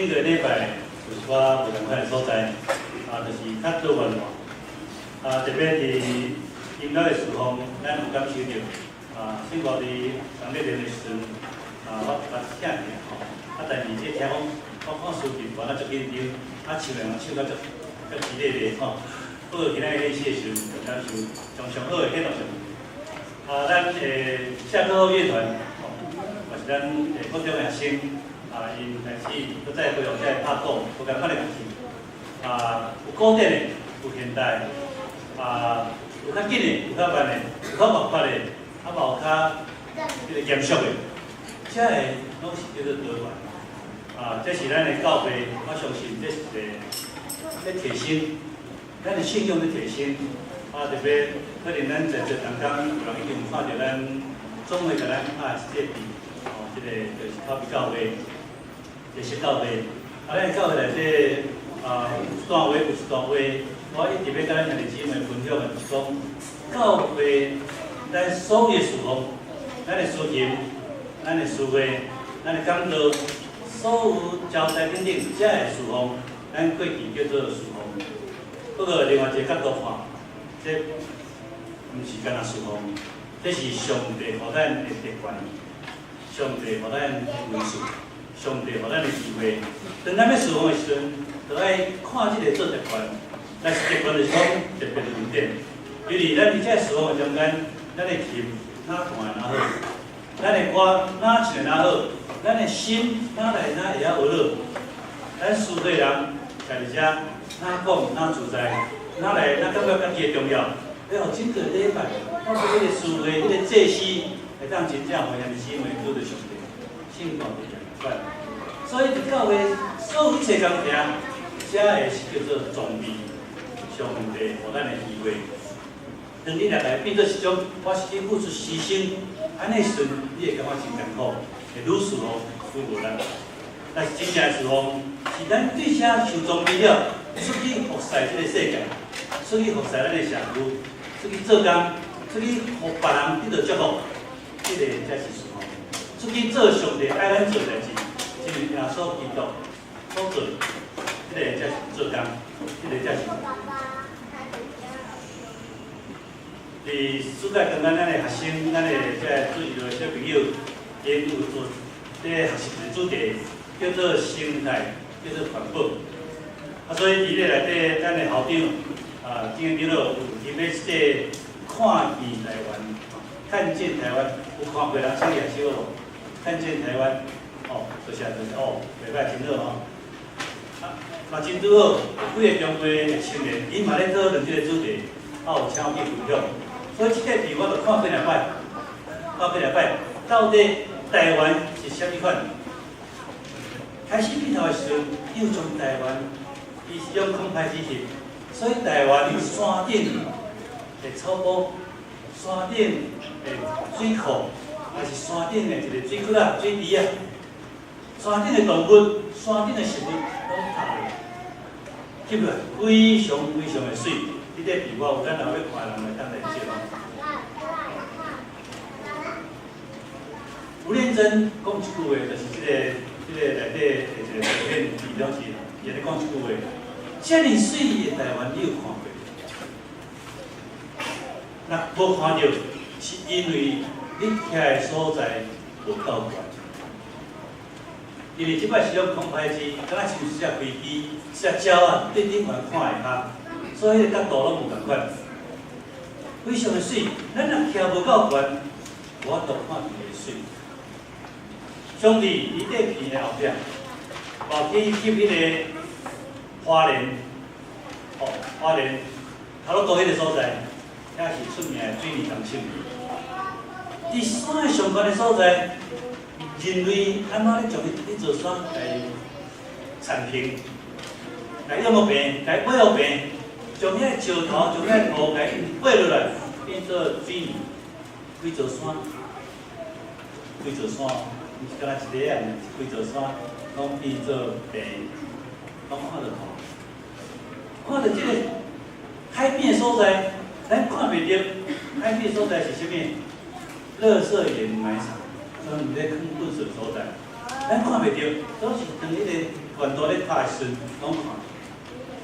顶个礼拜就是我无同款的所在，就是较多元化，特别是音乐的事项，咱有感受到，生活伫当咧练的时阵，我听听吼，但是这听讲，我看书记玩啊足紧张，唱唱到足激烈烈吼。不过今仔日练习的时阵，就感受上好的迄种。咱下课后乐团，也是咱高中的学生，因开始搁再回学再拍鼓，有共款的乐器，有古典的，有现代，有较紧的，有较慢的，有较活泼的，嘛有较严肃的，这个拢是叫做多元。这是咱的教会，我相信这是一个提升，咱的信仰的提升。特别可能咱在这当中，有人已经看到咱总会甲咱这个这个就是靠比教会，就是教会。咱教会内底有段话有一段话，我一直要甲咱兄弟姊妹分享的是讲，教会咱所有的事奉，咱的思琴，咱的思会，咱的讲道，所有交代等等，这个事奉，咱过去叫做事奉。不过另外一个角度看。这毋是干那事奉，这是上帝予咱的特权，上帝予咱的恩赐，上帝予咱的智慧。当咱要事奉的时阵，就爱看这个做特权。但是特权就是讲特别的恩典，因为咱伫这事奉的中间，咱的琴哪弹哪好，咱的歌哪唱哪好，咱的心哪来哪会晓学落，咱书会人家伫遮哪讲哪自在。哪来？咱感觉家己的重要，要有真个礼拜，我说迄个思维、迄个祭司，会当真正互兄弟姊妹拄着上帝，信靠着上帝。所以伫教会所有一切工程，这个是叫做装备，上帝互咱的智慧。当你来变做一种，我是去付出牺牲，安尼时阵，你会感觉真艰苦，会愈事哦，愈无力。但是真正的事奉，是咱对啥受装备了，出去服侍这个世界。出去服侍咱的社区，出去做工，出去互别人得到祝福，这个才是事奉。出去做上帝爱咱做的代志，就是耶稣基督所做，这个才是做工，这个才是。伫暑假期间，咱的学生，咱的这注意到小朋友，因有做这个学习的主题叫做生态，叫做环保。所以伫咧内底，咱的校长。今日有特别说看见台湾，看见台湾，有看过人唱野手无？看见台湾，多谢多谢，袂歹，真好嘛真拄好，有几个中国的青年，伊嘛咧讨论这个主题，有请我去分享。所以这个题我都看过两摆，到底台湾是啥物款？开始比头的时阵，又从台湾，伊是用空拍机器。所以台湾有山顶的草埔、山顶的水库，还是山顶的一个水窟啊、水池啊，山顶的动物、山顶的食物拢拍落，翕落非常非常的水。你这比我有咱若要看人来当来接咯。吴念真讲一句话，就是这个内底的一个照片，比了是，伊咧讲一句话。遮尔水的台湾，你有看过？若无看到，是因为你徛的所在无够悬。因为即摆是用空拍机，敢若像一只飞机、一只鸟啊，对顶悬看会较，所以迄个角度拢有共款。非常的水，咱若徛无够悬，无法度看到个水。兄弟，伊这片的后壁，去翕迄个。花莲，花莲，头路高迄个所在，遐是出名的水泥工厂。伫山的上悬的所在，人类安怎咧将迄座山来铲平，来养个平，来买个平，将遐石头、将遐土来爬落来，变做水泥，规座山，毋是干那一个啊，规座山拢变做平，拢看到土。看到这个海边的所在，咱看袂到。海边的所在是啥物？垃圾掩埋场，专门咧放垃圾所在，咱看袂到，都是当迄个管道咧拍的时，拢看。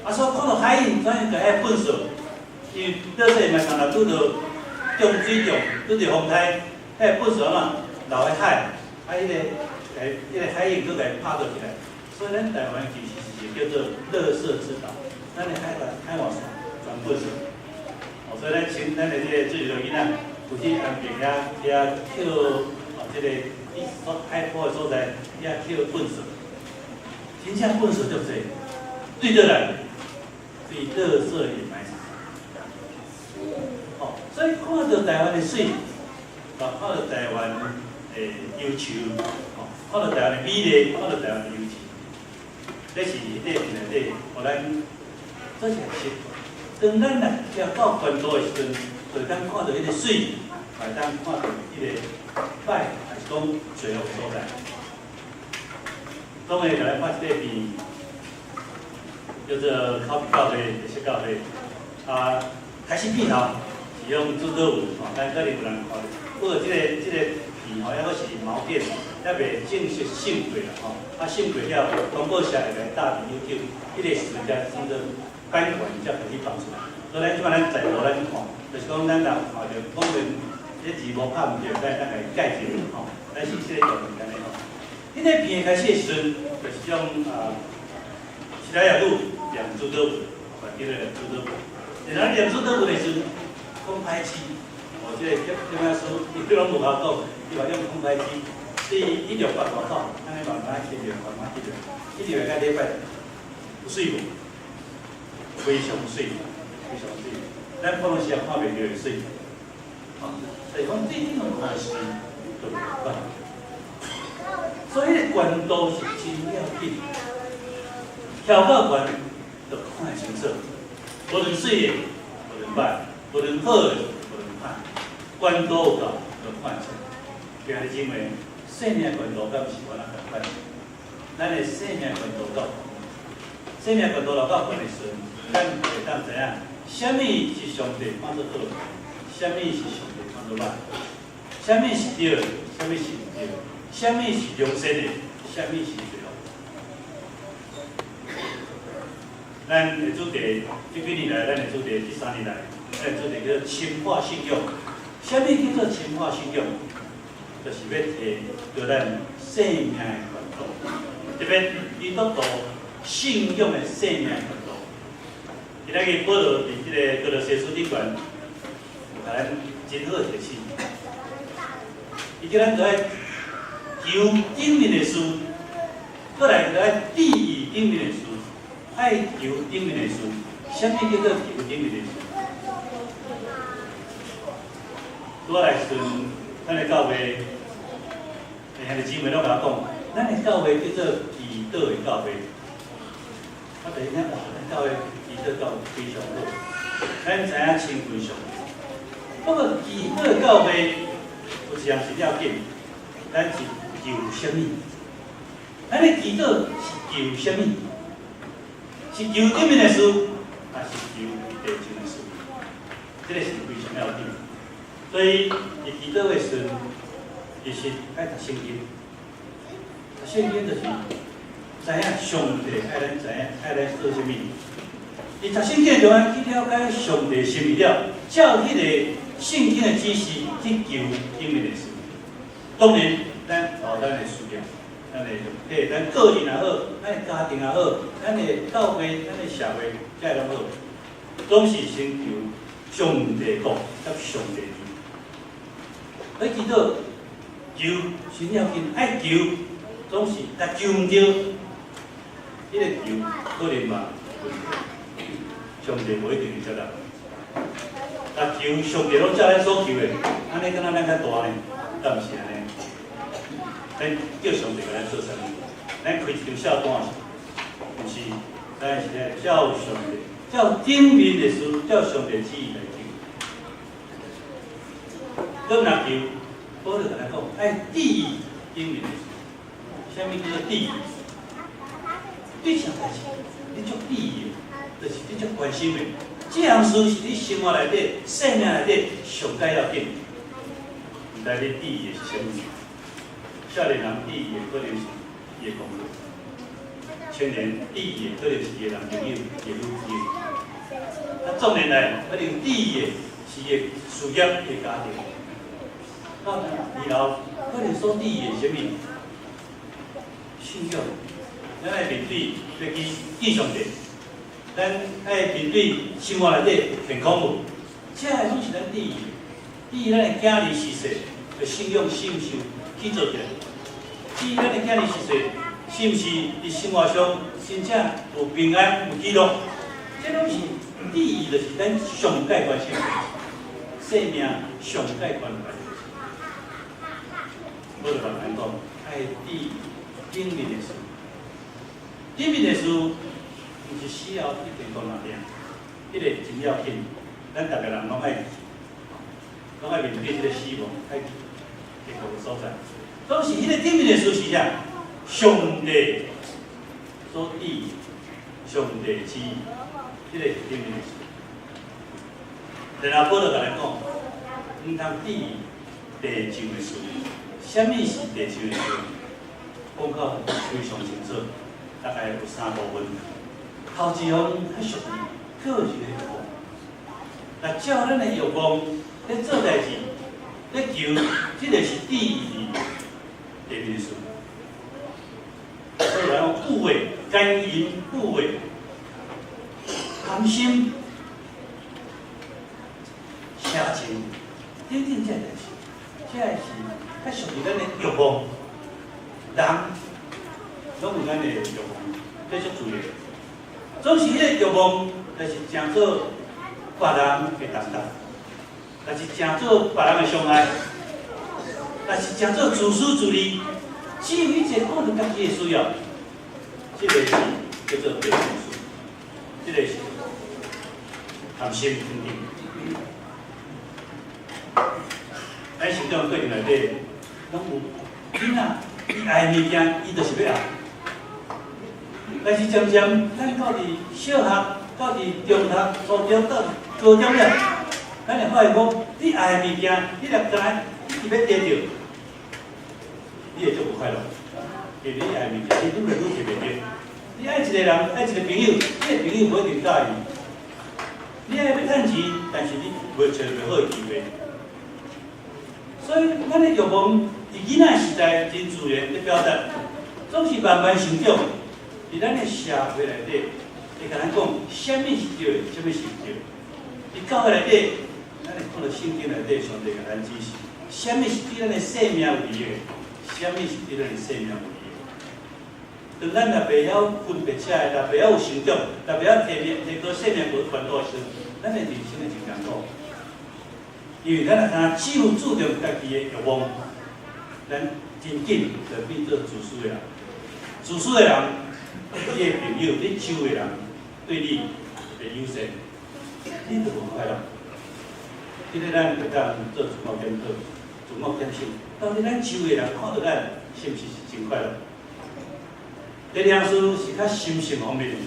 啊，所以看到海印，咱应该遐本色，因为热水嘛，常常拄着中水中，拄着风台，遐本色嘛，留喺海，啊，迄个海印佫甲伊拍倒起来。所以咱台湾其实是叫做热色之岛，咱的海岸线全本色。哦，所以咱请咱的这个自己的囡仔，有去安平遐捡这个海坡的所在，遐捡本色，真正本色足济，对倒来。对垃圾掩埋场，哦，所以看到台湾的水，看到台湾的优秀，哦，看到台湾的美丽，看到台湾的优秀，这是迄个内底，互咱做一个习惯。当咱来到关岛的时阵，就当看到迄个水，也当看到迄个摆，还是讲最好所在。总会甲咱拍一个片。叫做考比教会，也是教会。啊，开始片头是用主导文，吼，咱可能有人看到。不过这个片吼，抑阁是毛片，还未正式审过啦，吼。啊，审过了，通过下来来打伫 YouTube， 迄个时间叫做版权才可以放出来。所以咱即摆咱在路咱看，就是讲咱人看到讲明这字无拍毋对，咱甲伊改一下，吼。但是这个用简单吼。迄个片开始的时阵，就是种西拉雅路。两主导文，第二两主导文。然后两主导文的时，空拍机，我这个点书，伊对拢无法讲，伊话用空拍机，第168广告，咱来慢慢记着，慢慢记着，记着个礼拜有水无？非常水，非常水。咱可能时也看袂到水，啊，所以讲对这种看水就麻烦。所以个关度是真要紧，调到关。就看清楚，无论水的，无论歹，无论好的，无论歹，关度有够就看清。今日认为生命关度敢是我人共款，咱的生命关度够，生命关度若够悬的时阵，咱会当知影，什么是上帝看做好，什么是上帝看做歹，什么是对的，什么是唔对的，什么是良善的，什么是罪恶。咱的主题，这几年来，咱的主题这3年来，咱的主题叫做深化信用。什么叫做深化信用？就是要提叫咱生命的管道，特别伊督徒信用的生命管道。今仔日保罗伫这个哥罗西书顶悬，有甲咱真好提醒。伊叫咱在求顶面的事，过来在地狱顶面的事。爱求顶面的事，什么叫做求顶面的事？拄仔来时阵，咱的教会，遐个姊妹拢甲我讲，咱的教会叫做祈祷的教会。我第一听哇，咱教会祈祷教非常好，咱知影称非常。不过祈祷的教会有一样是要紧，咱是求什么？咱的祈祷是求什么？是求顶面的事，还是求地上的事？这个是非常要紧。所以，伊祈祷的时阵，其实爱读圣经。读圣经就是知影上帝爱咱知影，爱咱做啥物。伊读圣经中啊，去了解上帝心意了，照迄个圣经的指示去求顶面的事。当然，咱咱的需要。咱的嘿，咱个人也好，咱的家庭也好，咱的教会、咱的社会，这拢好，总是先求上帝国甲上帝义。你记到求是要紧，爱求总是，但求唔到，迄个求可能嘛，上帝无一定会接纳。但求上帝拢照咱所求的，安尼敢若咱较大呢，敢毋是安尼？咱叫上帝甲咱做啥物？咱开一张小单，毋是，咱是咧照上帝、照顶面的事、照上帝旨意来求。搁若求，保罗甲咱讲，爱地狱顶面的事。啥物叫做地狱？对啥代志？你足地狱，就是你足关心的。这项事是你生活内底、生命内底上解要紧。毋知你地狱是啥物？少年人地狱可能是伊的工作，青年第一个可能是伊个男朋友，也女朋友。啊，总年来可能第一个是伊个事业个家庭。到二楼可能所第一个是啥物？信仰。咱来面对要去见上帝，咱爱面对生活内底健康无？这个拢是咱第一个。第一，咱的囝儿是说，的信仰是毋是去做起来？第一，咱的囝儿是说，是毋是伫生活上真正有平安、有喜乐？这拢是第一，就是咱上界关心的生命上界关怀的。我就甲咱讲，爱第顶面的事，顶面的事，毋是死后一定讲哪点，迄个真要紧，咱逐个人拢爱面对这个死亡，爱结果的所在。总是迄个顶面的事是啥？上帝所定，上帝旨意，迄个是顶面的事。然后保罗甲咱讲，毋通定地上的事。什么是地上的事？讲到非常清楚，大概有3部分。头一项较属于个人的欲望，那照咱的欲望咧做代志，咧求，这个是第一地面的事。所以讲富贵、甘淫、富贵、贪心、邪情，等等这代志，这是较属于咱的欲望。人拢有咱的欲望，这足自然。总是迄个欲望，就是诚做别人的担当，但是诚做别人的伤害，但是诚做自私自利，只有一切顾着家己的需要，这个是叫做地面事，这个是贪心等等。咱成长过程内底，拢有囡仔，伊爱的物件，伊就是要爱。但是渐渐，咱到伫小学，到伫中学、初中到高中了，咱会发现讲，你爱的物件，你若知，你是要得到，你会足无快乐。因为你爱的物件，你愈来愈得袂到。你爱一个人，爱一个朋友，你个朋友无一定介意。你爱要趁钱，但是你袂找袂好的机会。所以，咱的欲望伫囡仔时代真自然的表达，总是慢慢成长。伫咱的社会内底，会甲咱讲，什么是对的，什么是唔对。伫教会内底，咱会看到圣经内底上帝甲咱指示，什么是对咱的生命有利益，什么是对咱的生命有利益。当咱若袂晓分别出来，若袂晓有成长，若袂晓提高生命无传导时，咱的人生会真艰苦。因为咱若敢只有注重家己的欲望，咱真紧就变做自私的人。自私的人，你的朋友、你周围的人对你的优先，你就无快乐。今日咱会当做自我检讨、自我检视，到底咱周围的人看到咱是毋是真快乐？第二项事是较心性方面，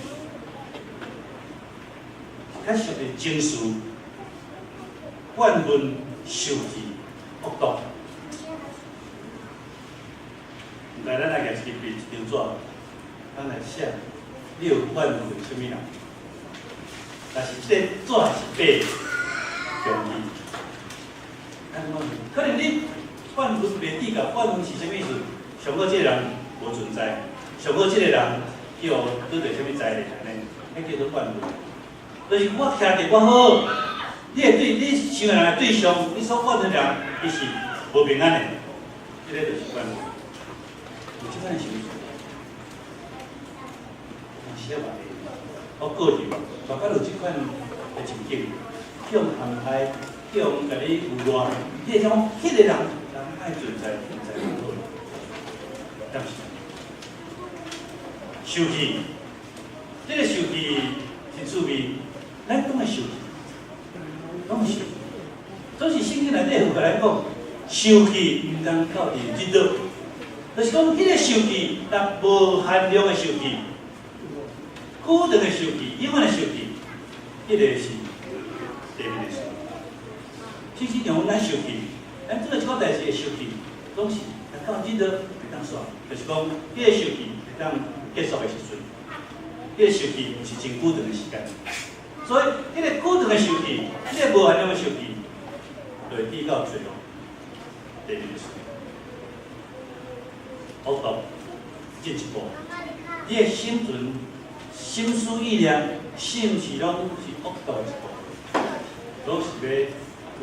较属于情绪。怨恨、受气、恶毒。来，咱来举一张纸，咱来写，你有怨恨什么人？但是这纸是白容易。咱讲，可能你怨恨袂记到，怨恨是啥物意思？上好这个人无存在，上好这个人叫拄着啥物灾难安尼，迄叫做怨恨。就是我听着我好。你想的人的对象，你所怨的人，伊是无平安的，这个就是怨恨。有这款的想法，是啊嘛？我个人，大概有这款的情景，向安排，向甲你有赖，你会讲，迄个人爱存在，存在不好。但是，受气，这个受气是趣味，咱讲的受气。拢是，总是圣经内底有甲咱讲，受气毋通靠伫日落，就是讲，迄个受气，但无限量的受气，久长的受气，永远的受气，迄个是地面的事。其实让咱受气，咱做一个代志的受气，总是到日落会当煞，就是讲，迄个受气会当结束的时阵，迄个受气是真久长的时间，所以迄个久长的受气，迄个无限量的受气，就会比到最后第二个事。恶毒进一步，你的心存心思意念，是毋是拢是恶毒的一步？拢是要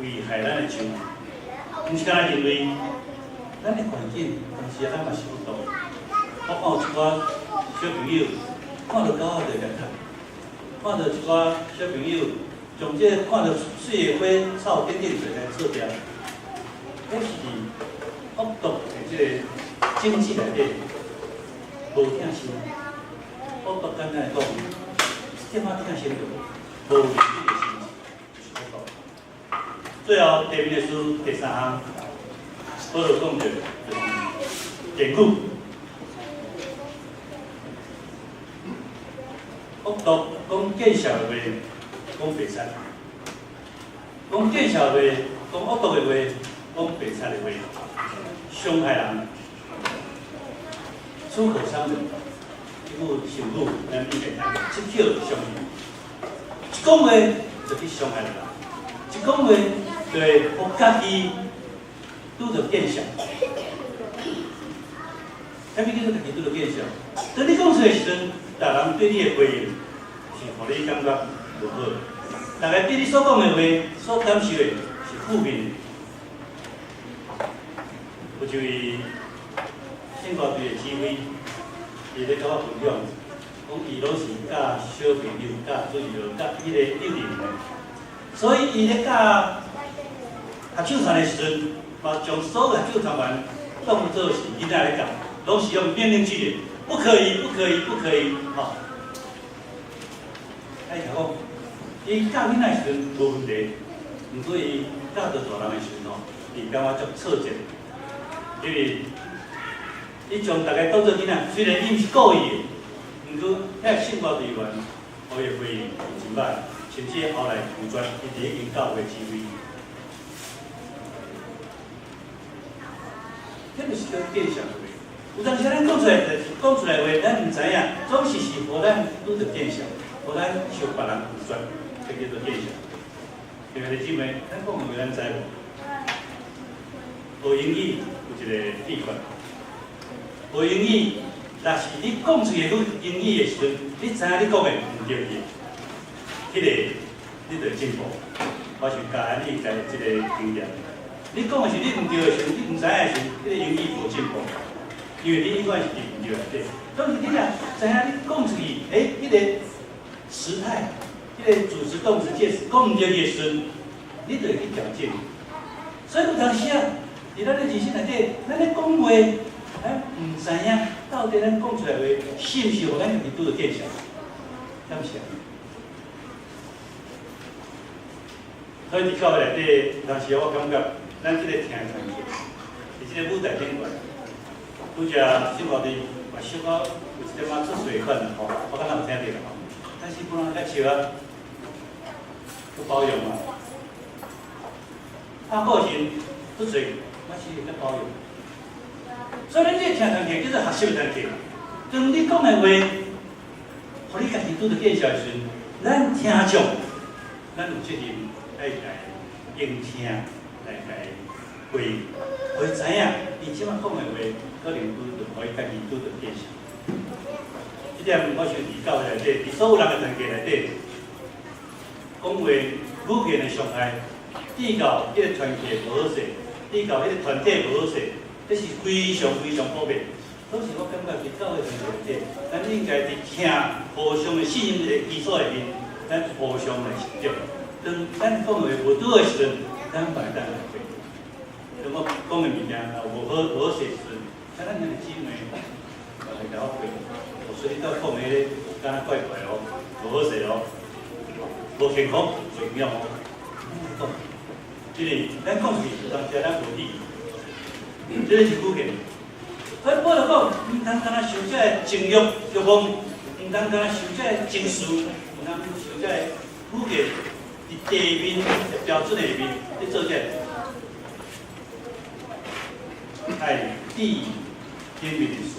危害咱的生命，毋是干认为咱的环境，但是咱嘛是恶毒。我看有一寡小朋友看到狗仔就来踢，看到一寡小朋友从这看到水的花草点点就来做掉，迄是恶毒的这个经济内底无疼心。恶毒简单来讲，点仔疼心就无理智的心情，就是恶毒。最后第二个书第三项，我就讲着就是典故。恶毒讲见笑的话，讲白贼；讲见笑的话，讲恶毒的话，讲白贼的话，伤害人，出口伤人。这句成语咱应该看，即刻伤人。一讲话就去伤害人，一讲话就会互家己拄着见笑。啥物叫做家己拄着见笑？当你讲出的时阵，别人对你的回应是互你感觉无好，大家对你所讲的话、所感受的是负面的。有一位新华队的指挥，伊咧甲我分享，讲伊拢是教小朋友、教水友、教迄个幼儿园的，所以伊咧教学手传的时阵，嘛将所有学手传员当作是囡仔来教，拢是用命令句的，不可以，不可以，不可以，吼。伊甲讲，伊教囡仔时阵无问题，毋过伊教到大人的时阵吼，伊感觉足挫折，因为伊将大家当作囡仔，虽然伊毋是故意的，毋过遐性格队员，互伊回应真歹，甚至后来负责伊伫迄间教会指挥。这就是叫见笑的话。有当时咱讲出来话，咱毋知影，总是互咱拄着见笑，互咱受别人负责，这叫做见笑。因为姊妹，咱讲话咱知无？学英语有一个秘诀，学英语，若是你讲出个英语的时阵，你知影你讲的毋对去，迄个你就进步。我是教安尼个一个经验。你讲的是你毋对的时阵，你毋知影的时阵，迄个英语无进步，因为你永远是伫毋对内底。当时你若知影你讲出去，迄个时态，迄个主词、动词、介词讲毋对的时阵，你就会去调整。所以有当时啊，伫咱的人生内底，咱咧讲话，咱毋知影到底咱讲出来话是毋是互咱家己拄着见笑，敢是啊？所以伫教会内底，当时我感觉。咱即个听传记，伫即个舞台顶悬，拄则新华队嘛小可有一点仔出水分啦吼，我敢若有听着啦吼。但是不能甲笑啊，不包容嘛。他个性出水，我是较包容。所以咱即个听传记叫做学习传记。当你讲的话，互你家己拄着见笑时阵，咱听众，咱有责任爱来应听。来回应，会知影伊即摆讲的话，可能拄着，互伊家己拄着见笑。即点我想伫教会内底，伫所有人的团体内底，讲话语言的伤害，对到迄个团体无好势，对到迄个团体无好势，这是非常非常普遍。当时我感觉伫教会团体内底，咱应该伫听互相的信任的基础内面，咱互相来成长。当咱讲的话无拄的时阵，咱摆单来回，如果讲的物件无好势时阵，像咱的姊妹来甲我回，我说你到讲的咧，敢若怪怪哦，无好势哦，无健康，最重要哦。讲，因为咱讲出去，当时咱无理，这是语言。所以我就讲，毋通敢若受这情欲欲望，毋通敢若受这情绪，毋通受这语言。伫地面标准下面，你做这，爱第一点面的事，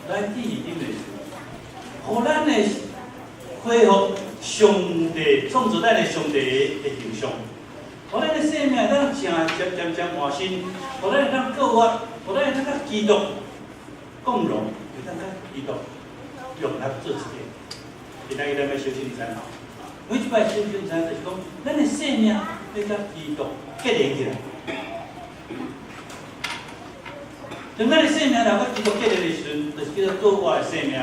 咱第一点的事，会恢复上帝创造咱的上帝的形象，互咱的生命咱渐渐换新，互咱会当过活，互咱会当甲基督共荣，会当甲基督融合做一个。今仔日咱要修圣餐，每一摆修圣餐就是讲，咱的生命要甲基督结连起来。当咱的生命若甲基督结连的时阵，就是叫做过活的生命。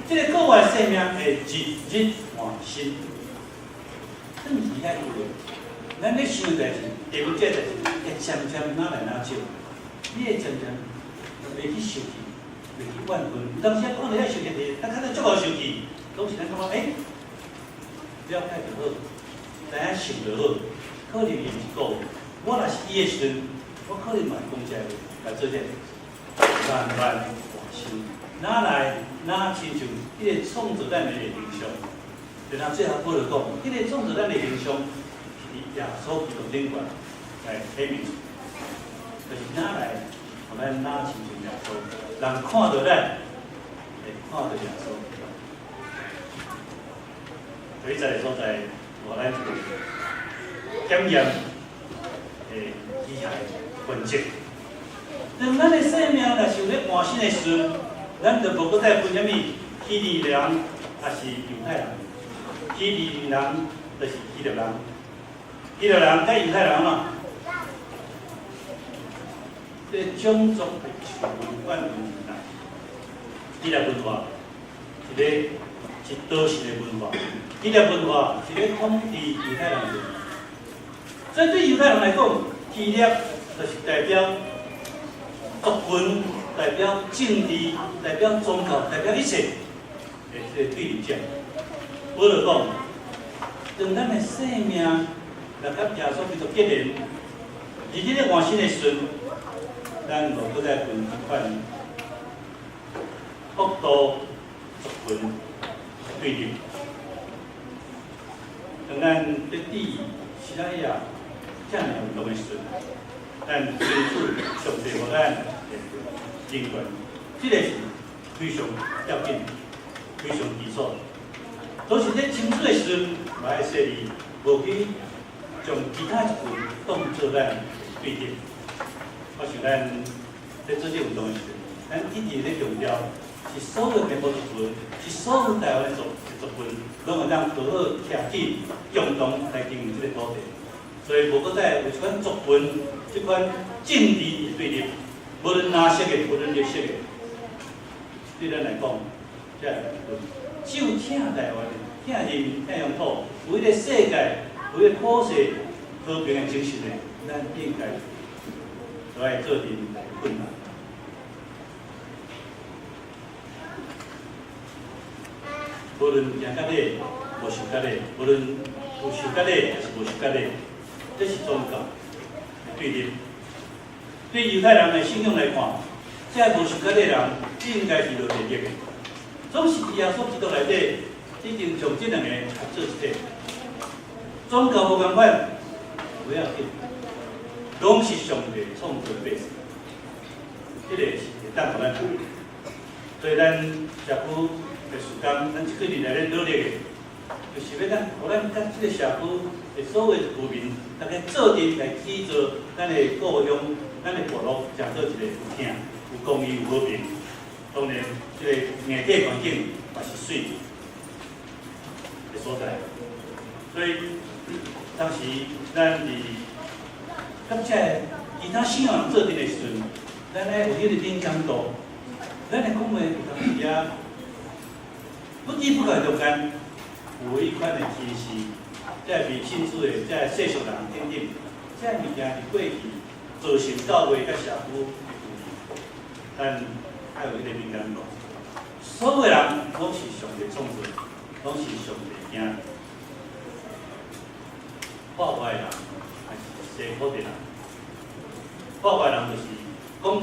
这个过活的生命会日日换新。算是遐有诶，咱咧想代志，下尾这代志会渐渐哪来哪少，你会渐渐袂去受气，袂去怨恨。有当时讲到遐受气的，咱较早足无受气，拢是咱感觉了解就好，知影想就好，可能伊是讲，我若是伊的时阵，我可能嘛会讲这话来做这个，慢慢换新，哪来哪亲像迄个创造咱的形象。然后最后保罗讲，迄个创造咱的形象是耶稣基督顶悬来体现，就是哪来，互咱哪亲像耶稣，人看到咱，会看到耶稣。所以在所在，互咱一个检验的机械分析。当咱的生命若想要换新的时阵，咱就无搁再分什么希利人还是犹太人。希利人就是希腊人，希腊人甲犹太人嘛，这种族的文化问题啦。希腊文化是咧是多神的文化，希腊文化是咧统治犹太人的。所以对犹太人来讲，希腊就是代表族群、代表政治、代表宗教、代表一切的这个对立者。保罗讲，当咱的生命若甲耶稣基督结连，日日咧换新的时阵，咱无搁再分一款国度、族群对立。当咱在地时代也这样运动的时阵，咱清楚上帝互咱的人权，这个是非常要紧、非常基础。都是在清楚的时阵，嘛爱说你无去将其他一群当做咱对敌。我想咱在做这运动的时阵，咱一直咧强调，是所有民族族群，是所有台湾的族群，拢会当好好徛起共同来经营这个土地。所以无搁再有一款族群、这款政治的对立，无论哪色的，无论绿色的，对咱来讲，这样只有疼台湾、疼人民、疼乡土，为了世界、为了普世和平的精神呢，咱应该都要做阵困难。无论赢甲你，无输甲你，无论有输甲你还是无输甲你，这是宗教的对立。对犹太人的信仰来看，这无输甲你的人，应该是落地狱的。总是伫耶稣基督内底，已经将这两个合做一体。宗教无共款，不要紧，拢是上帝创造的，这个是会当互咱。所以咱社区的时间，咱即几年来咧努力的，就是要咱，互咱甲这个社区的所有居民，大家做阵来制造咱的故乡、咱的部落，成做一个有疼、有公义、有和平。当然，这个硬体环境也是水的所在，所以当时咱伫甲这其他信仰做阵的时阵，咱咧有迄个敏感度，咱的讲话有当时也不知不觉中间有迄款的歧视，这未清楚的，这世俗人等等，这物件是过去造成到位甲社区的问题，但还有迄个敏感度，所有人拢是上帝创造，拢是上帝惊。破坏人还是西方的人？破坏人就是讲各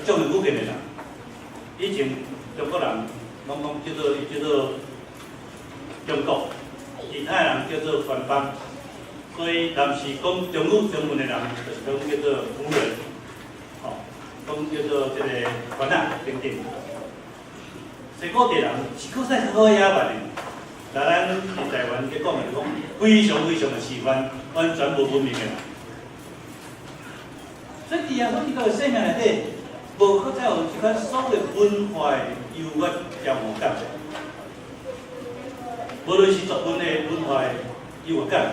种的语言的人。以前中国人拢讲叫做中国，其他人叫做番邦，所以但是讲中语中文的人，就是讲叫做胡人。讲叫做这个传啊等等，所以各地人是确实好野蛮的。但咱伫台湾去讲的讲，非常非常的示范，完全无文明的人。所以伫亚洲这个生命内底，无搁再有一款所谓文化的优越交互感。无论是作文的文化的优越感，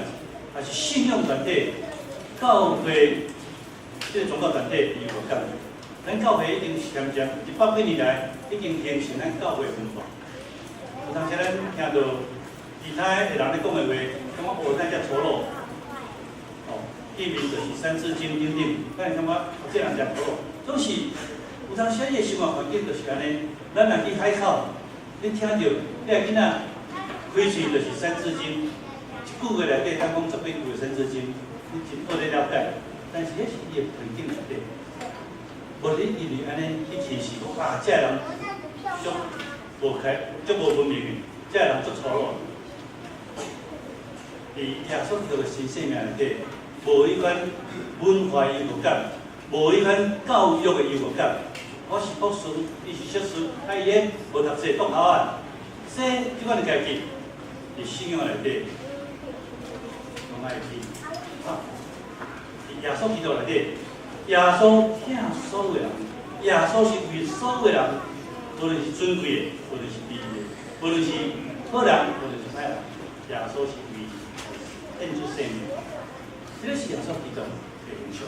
还是信仰团体、教会这个宗教团体的优越感，咱教会已经渐渐100几年来已经形成咱教会文化。有当时咱听到其他的人咧讲的话，感觉哦，咱遮粗鲁，哦，见面就是三字经等等，咱会感觉这人真粗鲁。总是有当时伊的生活环境就是安尼，咱若去海口，你听到你个囡仔开喙就是三字经，一句话内底当讲10几句的三字经，你真好咧了解。但是迄是伊的环境内底，无你因为安尼去歧视讲啊，这人足无开，足无文明的，这人足粗鲁。伫耶稣基督的新生命内底，无迄款文化优越感，无迄款教育的优越感。我是博士，伊是硕士，啊伊个无读册读校啊，说即款的家己，伫信仰内底，我爱去。伫耶稣基督内底，耶稣疼所有人，耶稣是为所有人，无论是尊贵的，无论是卑微的，无论是好人，无论是歹人，耶稣是为献出生命。这个是耶稣基督的形象。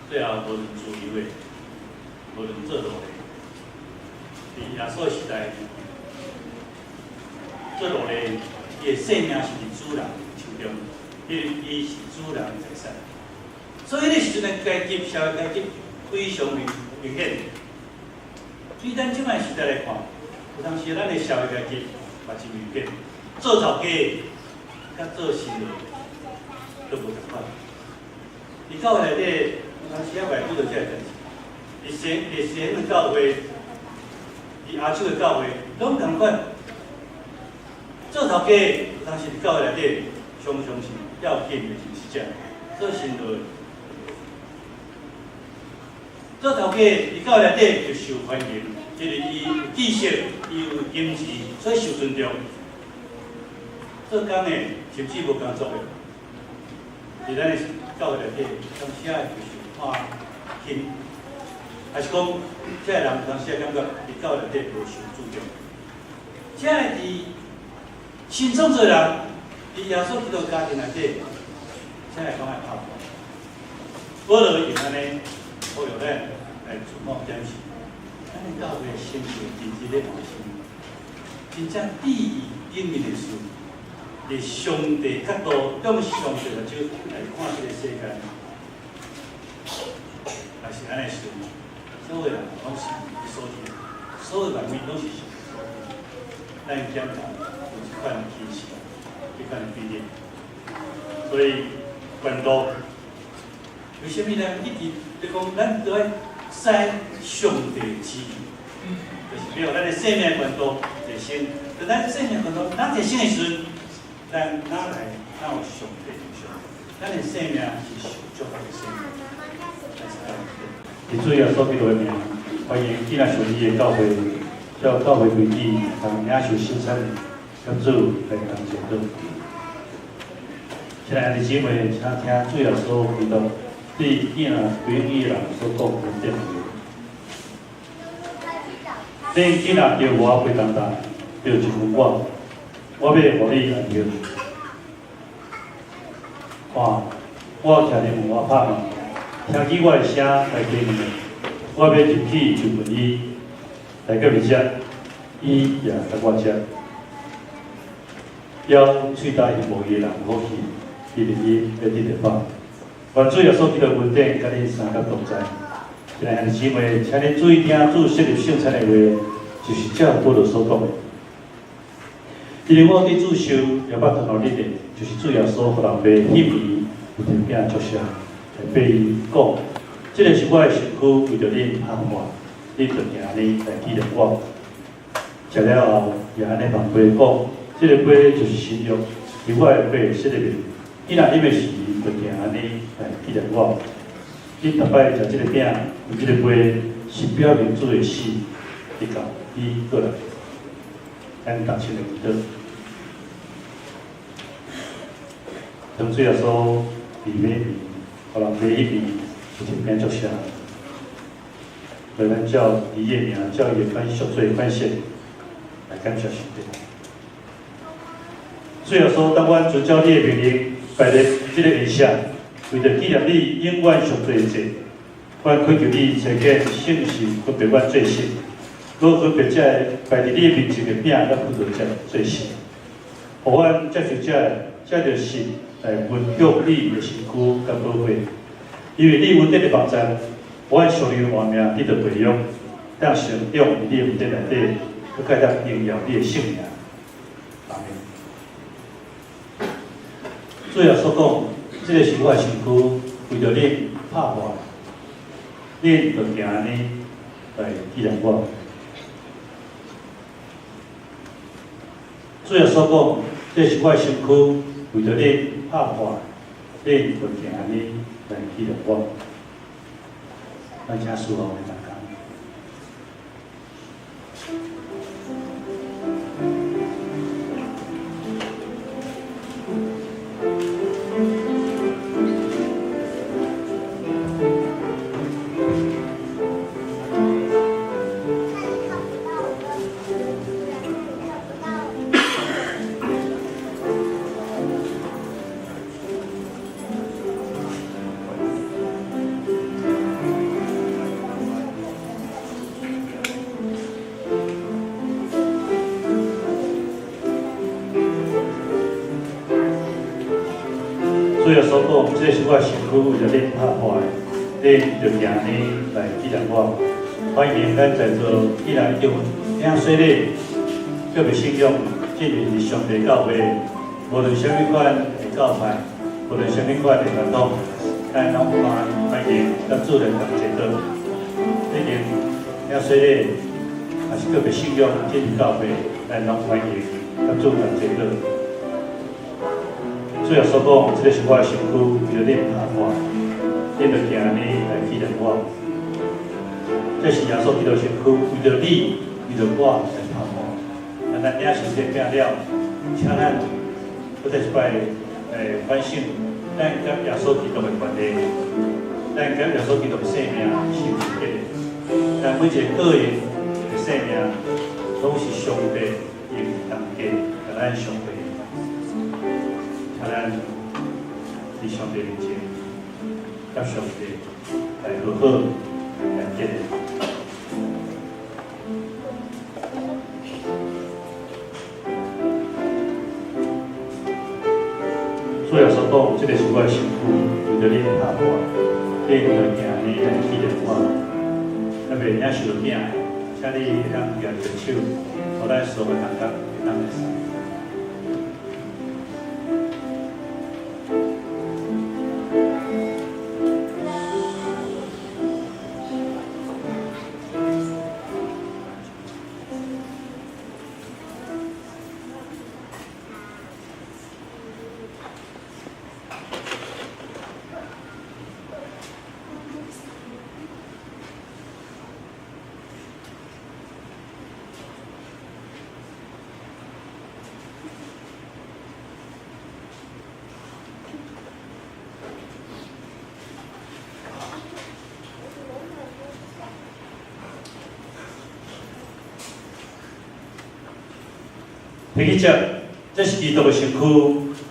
最后，无论自由的，无论做奴的，伫耶稣的时代，做奴的，伊的生命是伫主人手中，因为伊是主人的财产。所以迄个时阵的阶级，社会阶级非常明显。以咱即摆时代来看，有当时咱的社会阶级嘛真明显，做头家甲做新人都无同款。伫教会内底，有当时也袂遇到这个代志。伫神的教会，伫亚洲的教会，拢同款。做头家，有当时伫教会内底，常常是要紧的就是这，做新人。做头家，伫教会内底就受欢迎，就是伊有知识，伊有经济，所以受尊重。做工的甚至无工作的，伫咱的教会内底，当时啊就是看轻，还是讲这个人当时感觉伫教会内底无受注重。这个伫新创造人，伫耶稣基督家庭内底，这个讲爱拍破，保罗用安尼，好用咱来触摸展示，咱的教会生活真正咧发生，真正意义顶面的事。伫上帝角度，用上帝的手来看这个世界，也是安尼事。所有人拢是所听，所有人民拢是上帝所听。咱检查有一款启示，一款比例。所以管道，为什么呢？一直就讲，咱都要使上帝旨意，就是比如咱的生命管道提升，就咱生命管道，咱提升的时阵。咱哪来哪有上帝影响？咱的生命是受祝福的生命。以主耶稣基督的名，欢迎今仔属于的教会，叫教会会议同领受新生，跟主来同前进。亲爱的姊妹，请听主耶稣基督对囝归义人所讲的这句话：恁囝仔叫我不简单，叫一句我要互你来叫。看，我徛伫门外拍门，听见我的声来开门。我要入去就问伊，来到面食，伊也来我食。要喙答伊无伊人好去，伊就伊要得饱。愿主耶稣基督恩典，甲恁三甲同在。亲爱的姊妹，请恁注意听主设立圣餐的话，就是照保罗所讲的。因为我对主受也捌传到你哋，就是主耶稣互人被信伊有条件作声，来被伊讲，这个是我的身躯，为着恁喊我，恁就行安尼来纪念我。食了后，也安尼放杯讲，这个杯就是新约，是我的杯设立面。你若啉的时，就行安尼来纪念我。恁逐摆食这个饼，有这个杯，是表明做的事，比较比过来，咱达成的目标。当最后说比美比，可能第一比已经变作啥？为咱照伊个名，照伊个关属做关系来感谢上帝。最后说，当阮遵照你的命令，摆在这个下下，为着纪念你永远上罪的罪，阮恳求你查见圣神分别阮罪行，我分别这摆伫你面前的饼，甲葡萄汁罪行，互阮接受这就是来分享你的身躯甲宝贵，因为你恩典的帮助，阮属于活命，你着培养，当成长伫你的恩典内底，佮该当荣耀你的圣名。阿门。最后所讲，这个是我的身躯，为着你拍破，你着行安尼来纪念我。最后所讲，这是我的身躯，为着你拍破，你着行安尼来纪念我。咱请师父来讲讲。最后所讲，这是我身躯为着你拍破的，你着行呢来纪念我。欢迎咱在座既然结婚领洗礼，特别信仰进入上帝教会，无论什么款的教派，无论什么款的传统，咱拢欢迎甲主人同结合。已经领洗礼，也是特别信仰进入教会，咱拢欢迎甲主人同结合。最后所讲，这个是我的身躯，为着你拍破，你着行呢来纪念我。这是耶稣基督身躯，为着你，为着我来拍破。咱领受这饼了，请咱搁再一摆反省，咱甲耶稣基督的关系，咱甲耶稣基督的生命是有结的。但每一个个人的生命，拢是上帝用同家甲咱相会。咱伫上帝面前，甲上帝来好好来结连。所以所讲，这个是我的身躯，为着你拍破，你着行呢来纪念我。特别领受了饼，请你当举着手，互咱所有的感觉会当来使。第一节，这是基督的身躯，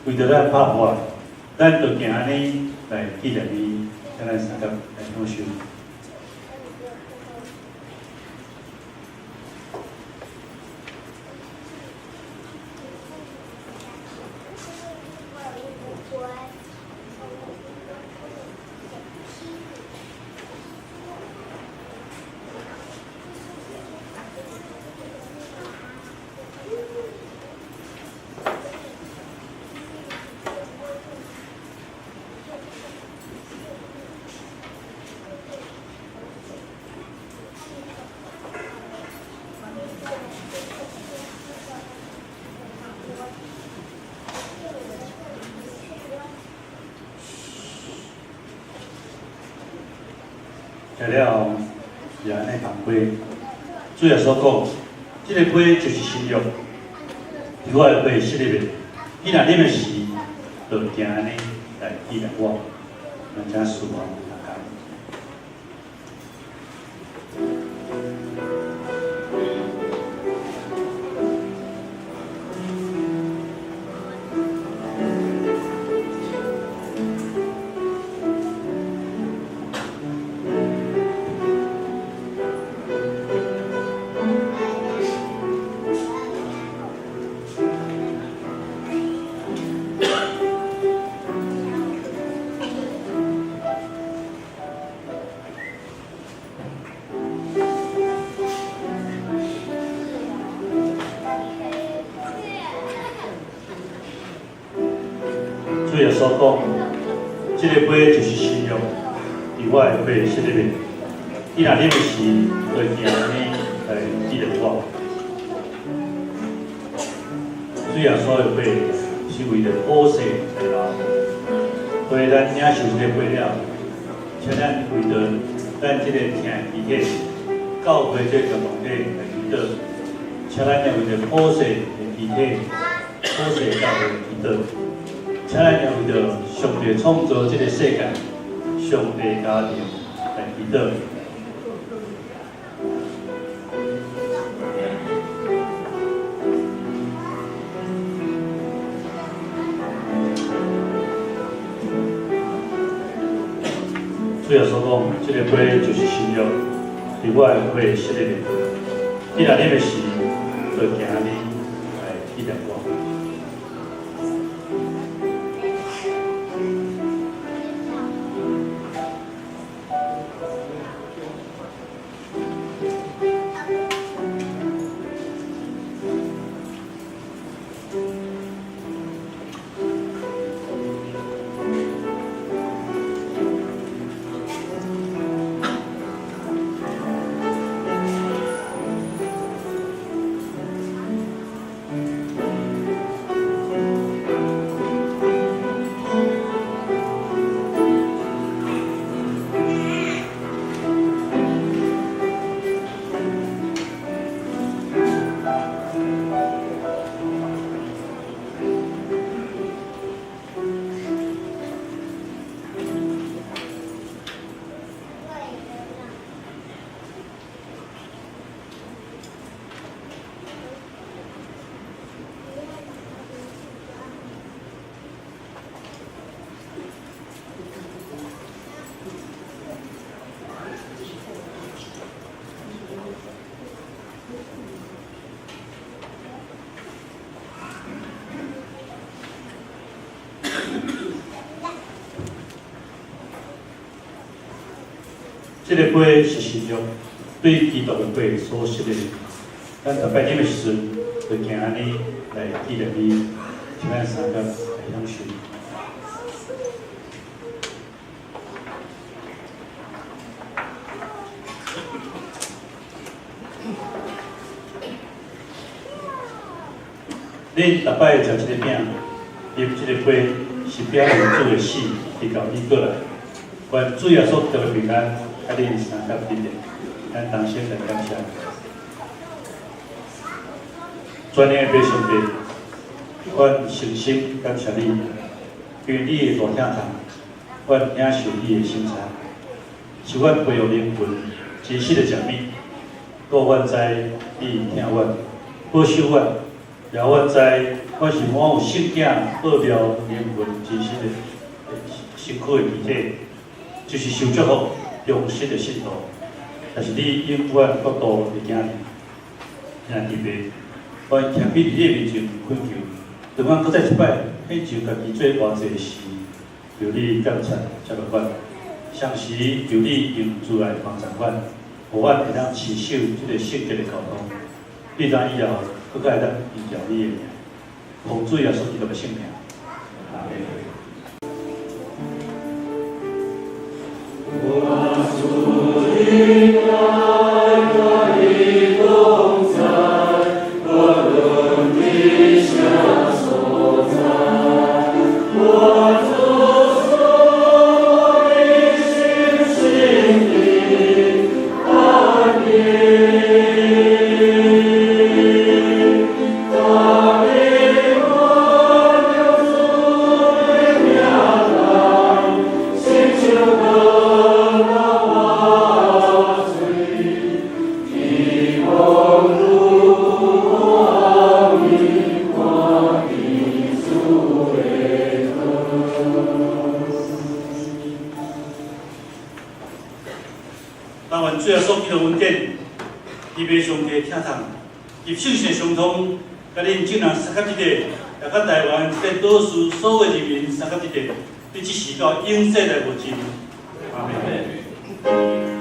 为着咱拍破，咱着行安尼来纪念伊，请咱三个来享受。吃了，也安尼同批。主要所讲，这个批就是信用，伫我的批实入面，你若啉的时，就行安尼来记录我，咱才思考大家。主要所讲，这个杯就是信用，伫我的杯实入面。你若啉的时，就行安尼来记录我。主要所有杯是为了保世来留，所以咱领受这个杯了，请咱为着咱这个听的遗体，教会这个共同体来祈祷，请咱也为着保世的遗体，保世教会祈祷。请咱也为着上帝创造这个世界，上帝家庭来祈祷。主要所讲，这个杯就是信仰，伫我的杯实入面。你若啉的时，就行安尼来记录我。这个杯是信仰，对基督的杯所实的。咱逐摆啉的时阵，就行安尼来记录你，请咱三个来享受。你逐摆食这个饼，啉这个杯，是表明主的死是到你过来。愿主耶稣得的平安，甲恁三个平安，咱同心来感谢。全能的父上帝，阮诚心感谢你，因为你的大疼痛，阮领受你的心肠，是阮培育灵魂真实的食物。故阮知你听阮，保守阮，也阮知阮是满有圣囝报料灵魂真实的辛苦的遗体。就是受祝福、忠实的信徒，但是你永远国度的家庭，兄弟妹，我谦卑伫你面前恳求，让我搁再一摆献上家己做偌济事，由你监察接落阮，相时由你用主来帮助阮，互阮会当持守即个圣洁的交通，必然以后搁会当依照你的名，奉主耶稣基督的圣名，阿门。我主应来可以同在，我论地下所在，我主所以心心地爱。着稳定，希望上帝听从，及圣性相通，甲恁众人三甲一个，也甲台湾跟岛屿所有人民三甲一个，你即时到永世来无尽。阿门。